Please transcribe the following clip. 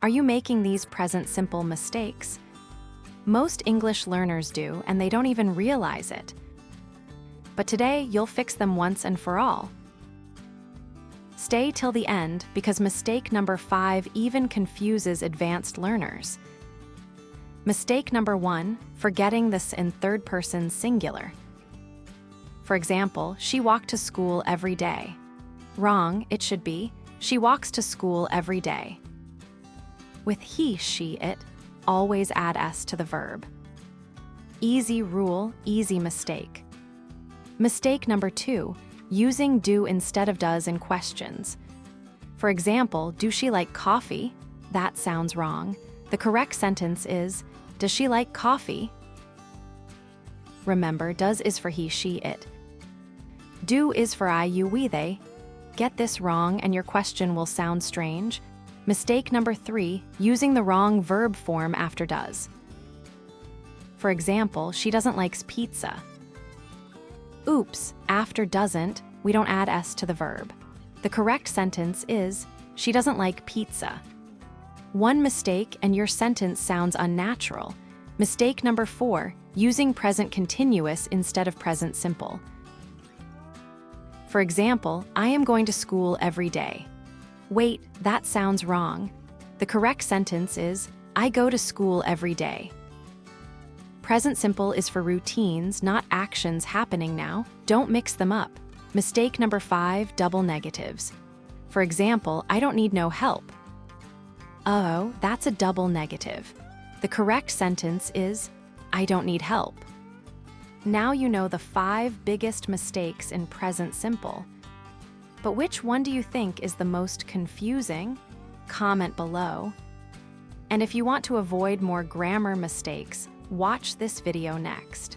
Are you making these present simple mistakes? Most English learners do, and they don't even realize it. But today, you'll fix them once and for all. Stay till the end because mistake number 5 even confuses advanced learners. Mistake number 1, forgetting this in third person singular. For example, she walked to school every day. Wrong, it should be, she walks to school every day. With he, she, it, always add s to the verb. Easy rule, easy mistake. Mistake number 2, using do instead of does in questions. For example, do she like coffee? That sounds wrong. The correct sentence is, does she like coffee? Remember, does is for he, she, it. Do is for I, you, we, they. Get this wrong and your question will sound strange. Mistake number 3, using the wrong verb form after does. For example, she doesn't like pizza. Oops, after doesn't, we don't add s to the verb. The correct sentence is, she doesn't like pizza. One mistake and your sentence sounds unnatural. Mistake number 4, using present continuous instead of present simple. For example, I am going to school every day. Wait, that sounds wrong. The correct sentence is, I go to school every day. Present simple is for routines, not actions happening now. Don't mix them up. Mistake number 5, double negatives. For example, I don't need no help. Oh, that's a double negative. The correct sentence is, I don't need help. Now you know the 5 biggest mistakes in present simple. But which one do you think is the most confusing? Comment below. And if you want to avoid more grammar mistakes, watch this video next.